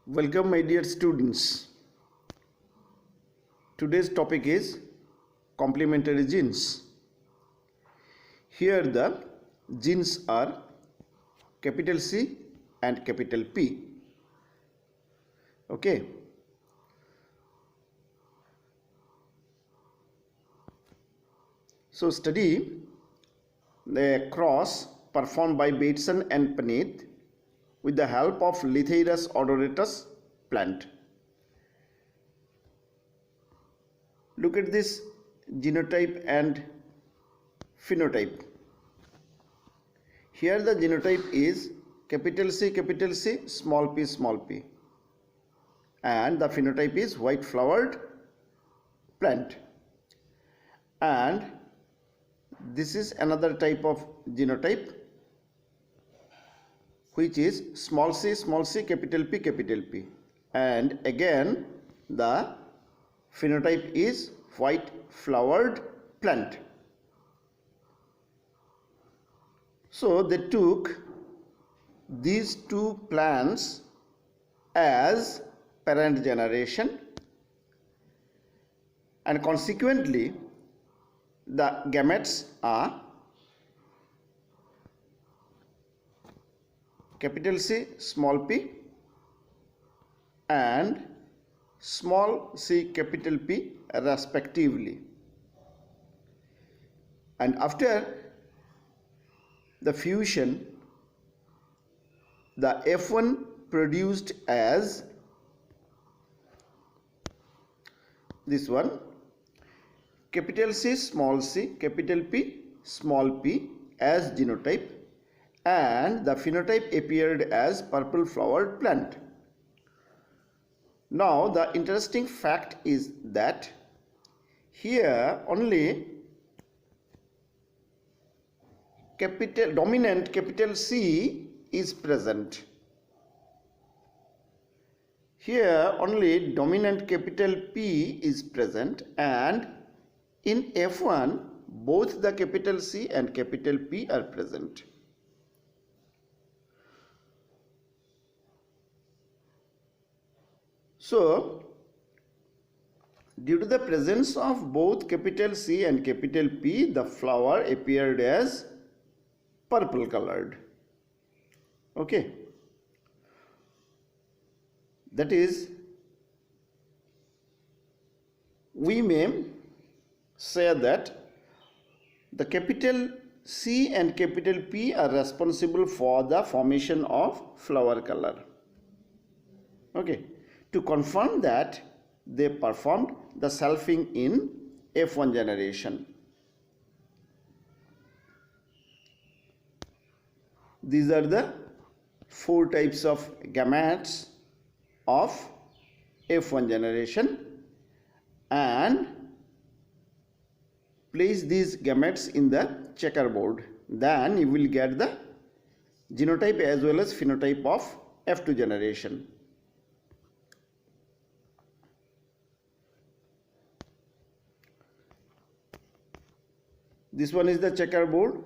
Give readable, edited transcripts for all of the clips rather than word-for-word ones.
Welcome, my dear students. Today's topic is complementary genes. Here the genes are capital C and capital P. Okay. So study the cross performed by Bateson and Paneth with the help of Lithyrus odoratus plant. Look at this genotype and phenotype. Here the genotype is capital C, small p, and the phenotype is white flowered plant. And this is another type of genotype, which is small c, capital P, and again the phenotype is white flowered plant. So they took these two plants as parent generation, and consequently the gametes are capital C, small p, and small c, capital P respectively. And after the fusion, the F1 produced as this one, capital C, capital P, small p as genotype, and the phenotype appeared as purple flowered plant. Now the interesting fact is that here only dominant capital C is present. Here only dominant capital P is present, and in F1 both the capital C and capital P are present. So due to the presence of both capital C and capital P, the flower appeared as purple colored. Okay, that is, we may say that the capital C and capital P are responsible for the formation of flower color. Okay, to confirm that, they performed the selfing in F1 generation. These are the four types of gametes of F1 generation, and place these gametes in the checkerboard. Then you will get the genotype as well as phenotype of F2 generation. This one is the checkerboard.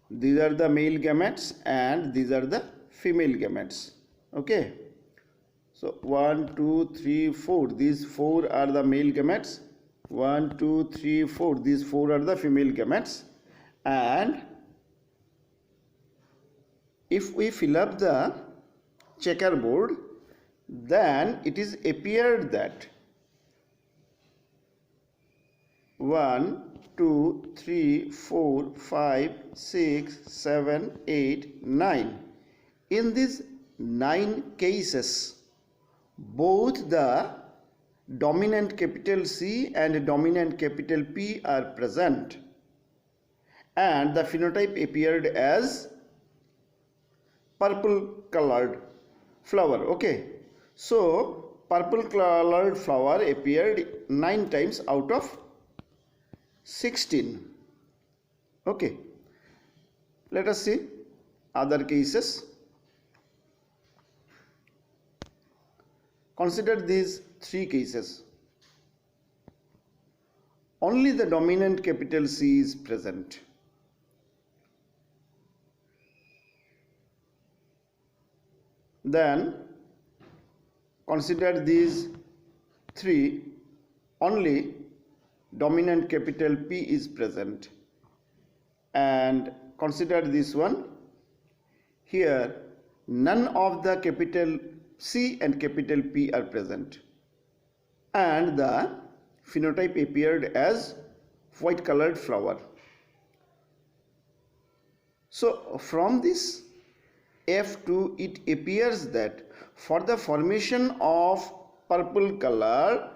These are the male gametes and these are the female gametes. Okay, so 1, 2, 3, 4. These 4 are the male gametes. 1, 2, 3, 4. These 4 are the female gametes. And if we fill up the checkerboard, then it is appeared that 1, 2, 3, 4, 5, 6, 7, 8, 9. In these 9 cases, both the dominant capital C and dominant capital P are present, and the phenotype appeared as purple colored flower. Okay, so purple colored flower appeared 9 times out of 16. Okay, let us see other cases. Consider these 3 cases. Only the dominant capital C is present. Then consider these three, only dominant capital P is present, and consider this one, here none of the capital C and capital P are present, and the phenotype appeared as white colored flower. So from this F2 it appears that for the formation of purple color,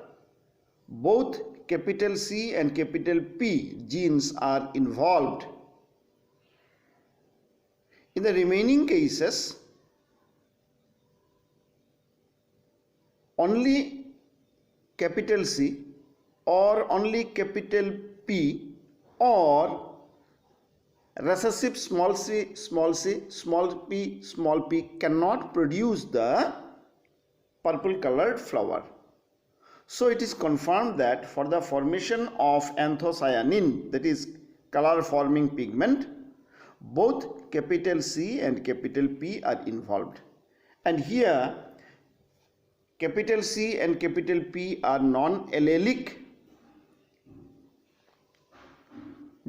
both capital C and capital P genes are involved. In the remaining cases, only capital C or only capital P or recessive small c, small p cannot produce the purple colored flower. So it is confirmed that for the formation of anthocyanin, that is color forming pigment, both capital C and capital P are involved. And here capital C and capital P are non-allelic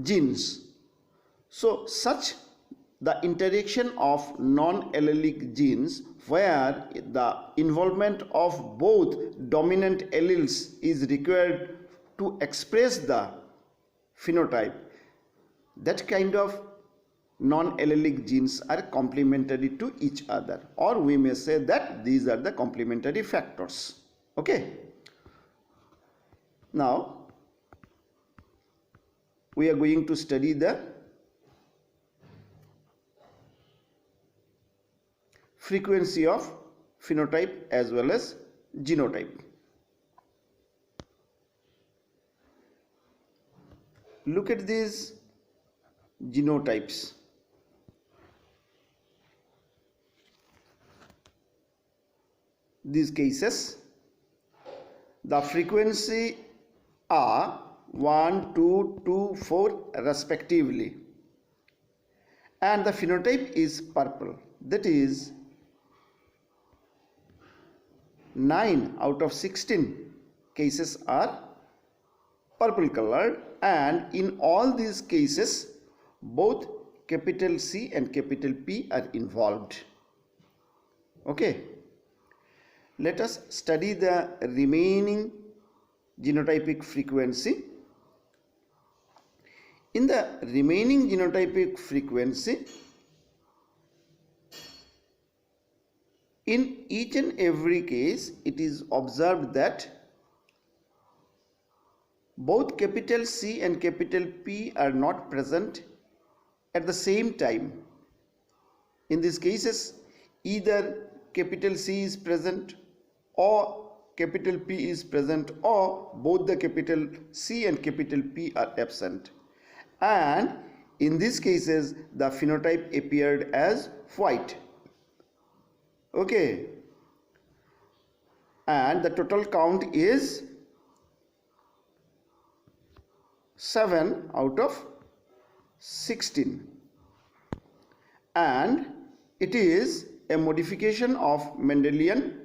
genes. So such the interaction of non-allelic genes where the involvement of both dominant alleles is required to express the phenotype, that kind of non-allelic genes are complementary to each other, or we may say that these are the complementary factors. Okay, now we are going to study the frequency of phenotype as well as genotype. Look at these genotypes. These cases, the frequency are 1, 2, 2, 4 respectively, and the phenotype is purple, that is 9 out of 16 cases are purple colored, and in all these cases both capital C and capital P are involved. Okay, let us study the remaining genotypic frequency. In the remaining genotypic frequency, in each and every case it is observed that both capital C and capital P are not present at the same time. In these cases, either capital C is present or capital P is present, or both the capital C and capital P are absent, and in these cases the phenotype appeared as white. Okay, and the total count is 7 out of 16, and it is a modification of Mendelian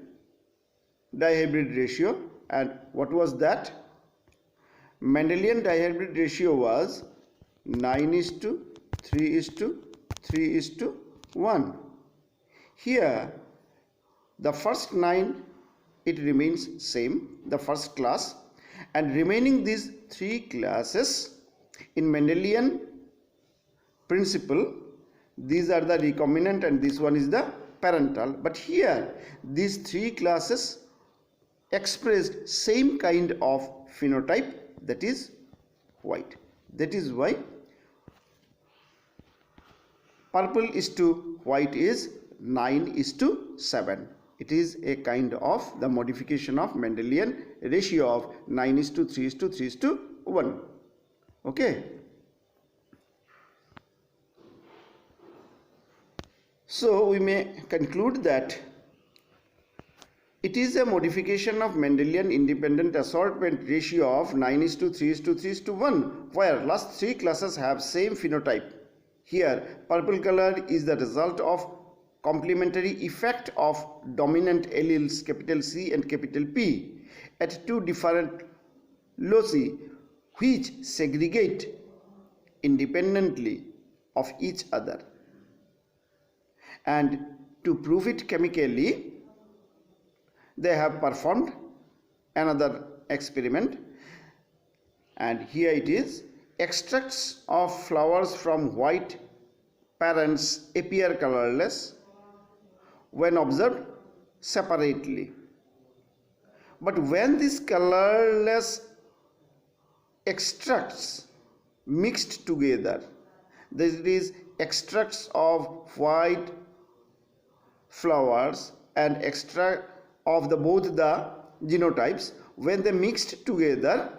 dihybrid ratio. And what was that? Mendelian dihybrid ratio was 9:3:3:1. Here the first 9, it remains same, the first class, and remaining these 3 classes in Mendelian principle, these are the recombinant and this one is the parental, but here these 3 classes expressed same kind of phenotype, that is white. That is why purple is to white is 9:7. It is a kind of the modification of Mendelian ratio of 9:3:3:1. Okay, so we may conclude that it is a modification of Mendelian independent assortment ratio of 9:3:3:1, where last 3 classes have same phenotype. Here purple color is the result of complementary effect of dominant alleles capital C and capital P at two different loci which segregate independently of each other. And to prove it chemically, they have performed another experiment, and here it is. Extracts of flowers from white parents appear colorless when observed separately, but when these colorless extracts mixed together, there is extracts of white flowers and extract of both the genotypes, when they mixed together,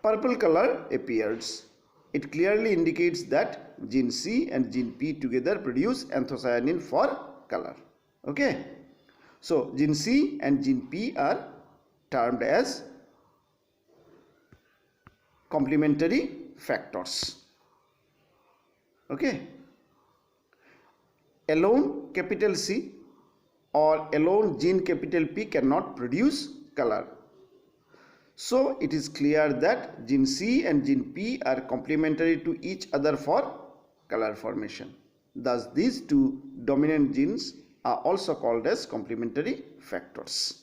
purple color appears. It clearly indicates that gene C and gene P together produce anthocyanin for color. Okay, so gene C and gene P are termed as complementary factors. Okay, alone capital C or alone gene capital P cannot produce color. So it is clear that gene C and gene P are complementary to each other for color formation. Thus these two dominant genes are also called as complementary factors.